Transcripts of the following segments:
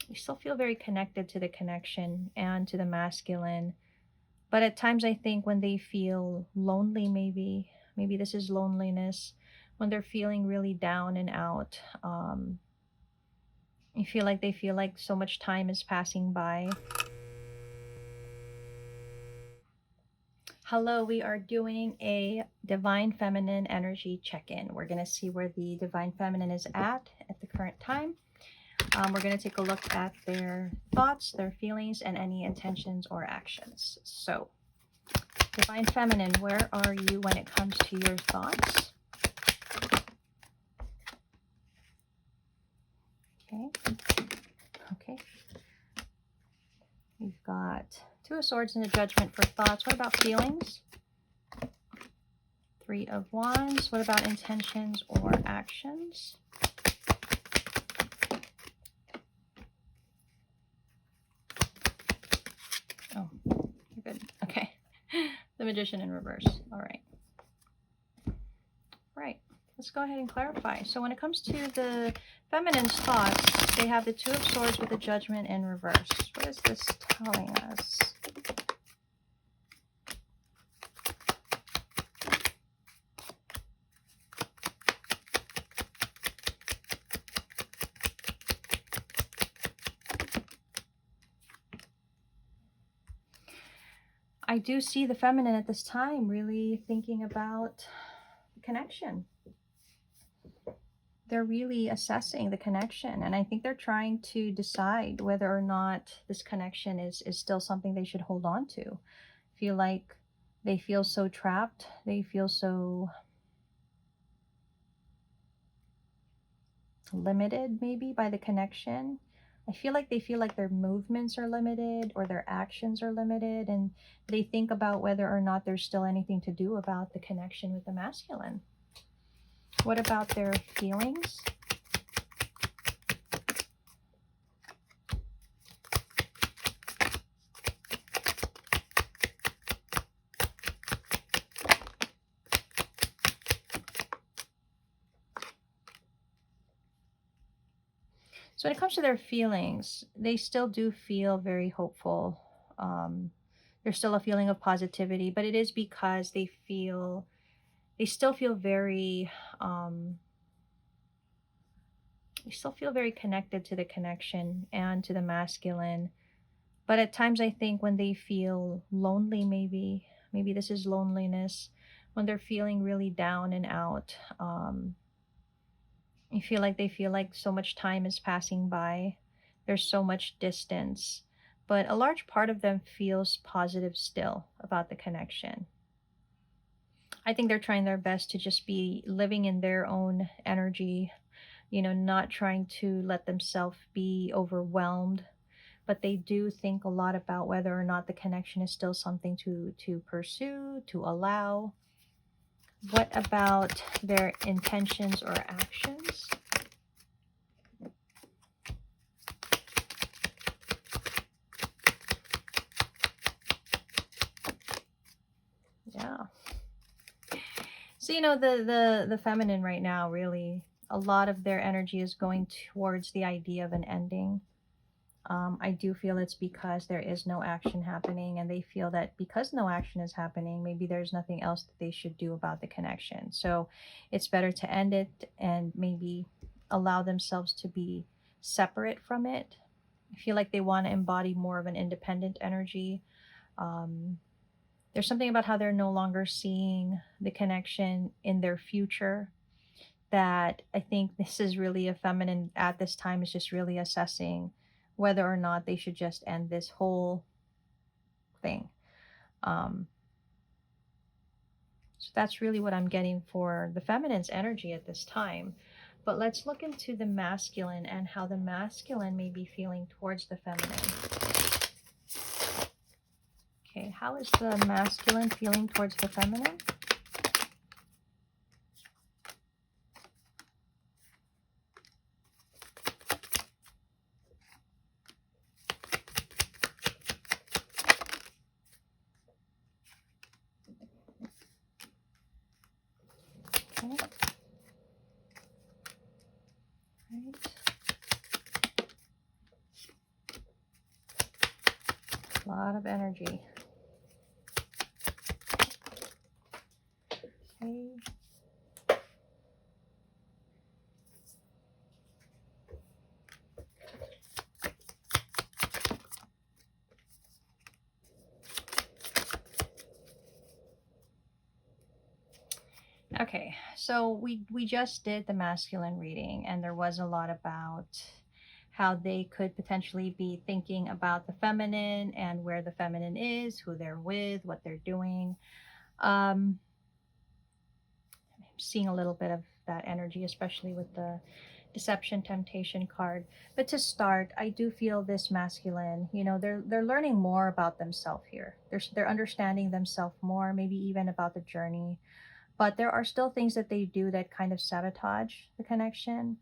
We still feel very connected to the connection and to the masculine. But at times, I think when they feel lonely, maybe this is loneliness, when they're feeling really down and out, you feel like they feel like so much time is passing by. Hello, we are doing a divine feminine energy check-in. We're going to see where the divine feminine is at the current time. We're going to take a look at their thoughts, their feelings, and any intentions or actions. So, divine feminine, where are you when it comes to your thoughts? Okay. Okay. We've got Two of Swords and a Judgment for thoughts. What about feelings? Three of Wands. What about intentions or actions? Oh, you're good. Okay. The Magician in reverse. All right. Right. Let's go ahead and clarify. So when it comes to the feminine's thoughts, they have the Two of Swords with the Judgment in reverse. What is this telling us? I do see the feminine at this time really thinking about connection. They're really assessing the connection, and I think they're trying to decide whether or not this connection is still something they should hold on to. Feel like they feel so trapped, they feel so limited maybe by the connection. I feel like they feel like their movements are limited or their actions are limited, and they think about whether or not there's still anything to do about the connection with the masculine. What about their feelings? So when it comes to their feelings, they still do feel very hopeful. There's still a feeling of positivity, but it is because they still feel very, they still feel very connected to the connection and to the masculine. But at times, I think when they feel lonely, maybe this is loneliness, when they're feeling really down and out, you feel like they feel like so much time is passing by. There's so much distance, but a large part of them feels positive still about the connection. I think they're trying their best to just be living in their own energy, not trying to let themselves be overwhelmed, but they do think a lot about whether or not the connection is still something to pursue, to allow. What about their intentions or actions? Yeah. So the feminine right now, really a lot of their energy is going towards the idea of an ending. I do feel it's because there is no action happening, and they feel that because no action is happening, maybe there's nothing else that they should do about the connection. So it's better to end it and maybe allow themselves to be separate from it. I feel like they want to embody more of an independent energy. Um, there's something about how they're no longer seeing the connection in their future, that I think this is really a feminine at this time is just really assessing whether or not they should just end this whole thing. Um, so that's really what I'm getting for the feminine's energy at this time. But let's look into the masculine and how the masculine may be feeling towards the feminine. Okay, how is the masculine feeling towards the feminine? Okay. Right. A lot of energy. Okay. Okay, so we just did the masculine reading, and there was a lot about how they could potentially be thinking about the feminine and where the feminine is, who they're with, what they're doing. Um, seeing a little bit of that energy, especially with the deception temptation card. But to start, I do feel this masculine, you know, they're learning more about themselves here. They're understanding themselves more, maybe even about the journey. But there are still things that they do that kind of sabotage the connection.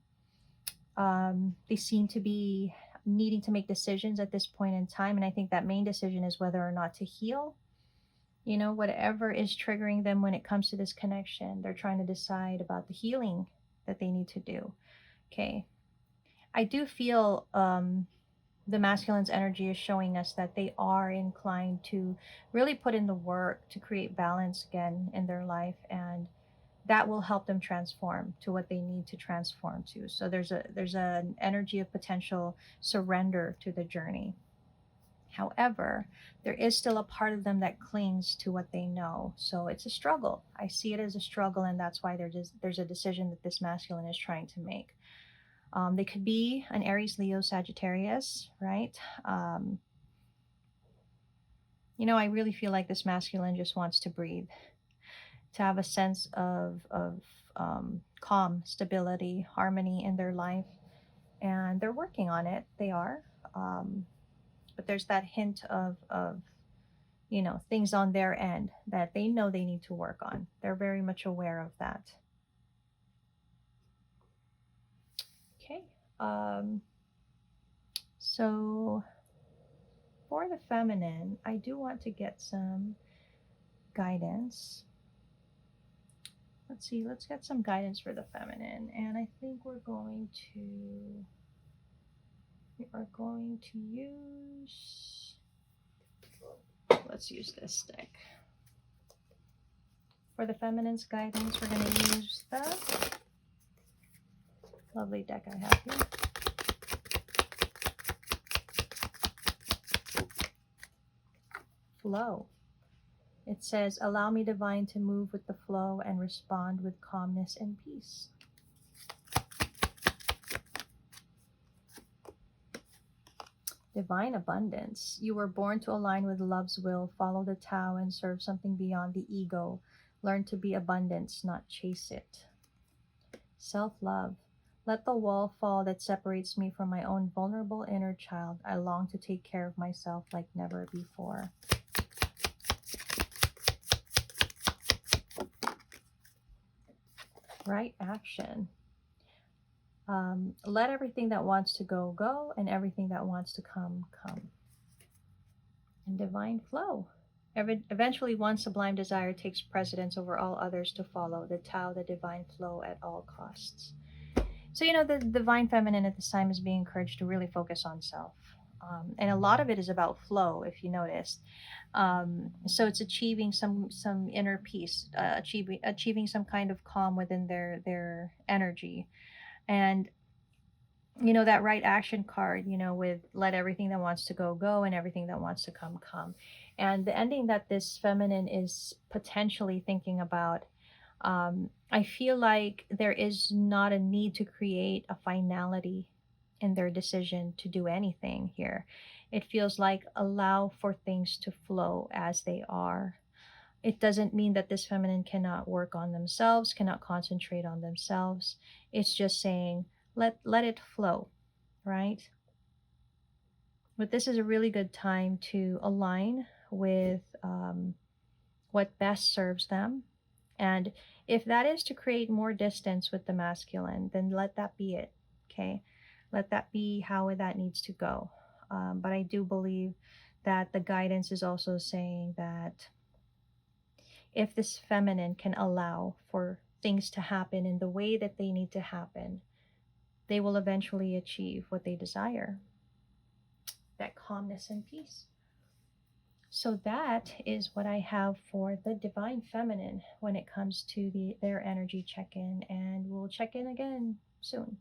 They seem to be needing to make decisions at this point in time, and I think that main decision is whether or not to heal. You know, whatever is triggering them when it comes to this connection, they're trying to decide about the healing that they need to do. Okay. I do feel the masculine's energy is showing us that they are inclined to really put in the work to create balance again in their life, and that will help them transform to what they need to transform to. So there's an energy of potential surrender to the journey. However, there is still a part of them that clings to what they know. So it's a struggle. I see it as a struggle, and that's why there's a decision that this masculine is trying to make. They could be an Aries, Leo, Sagittarius, right? You know, I really feel like this masculine just wants to breathe, to have a sense of calm, stability, harmony in their life, and they're working on it. They are, um, but there's that hint of you know, things on their end that they know they need to work on. They're very much aware of that. Okay. So for the feminine, I do want to get some guidance. Let's see, let's get some guidance for the feminine. And I think we are going to use, let's use this deck. For the feminine's guidance, we're going to use the lovely deck I have here. Flow. It says, allow me, divine, to move with the flow and respond with calmness and peace. Divine abundance. You were born to align with love's will, follow the Tao, and serve something beyond the ego. Learn to be abundance, not chase it. Self-love. Let the wall fall that separates me from my own vulnerable inner child. I long to take care of myself like never before. Right action. Let everything that wants to go, go, and everything that wants to come, come. And divine flow. Eventually, one sublime desire takes precedence over all others to follow, the Tao, the divine flow at all costs. So, you know, the divine feminine at this time is being encouraged to really focus on self. And a lot of it is about flow, if you notice. So it's achieving some inner peace, achieving some kind of calm within their energy. And you know, that right action card, you know, with let everything that wants to go, go, and everything that wants to come, come. And the ending that this feminine is potentially thinking about, I feel like there is not a need to create a finality in their decision to do anything here. It feels like allow for things to flow as they are. It doesn't mean that this feminine cannot work on themselves, cannot concentrate on themselves. It's just saying, let it flow, right? But this is a really good time to align with what best serves them. And if that is to create more distance with the masculine, then let that be it. Okay. Let that be how that needs to go. But I do believe that the guidance is also saying that if this feminine can allow for things to happen in the way that they need to happen, they will eventually achieve what they desire. That calmness and peace. So that is what I have for the divine feminine when it comes to their energy check-in, and we'll check in again soon.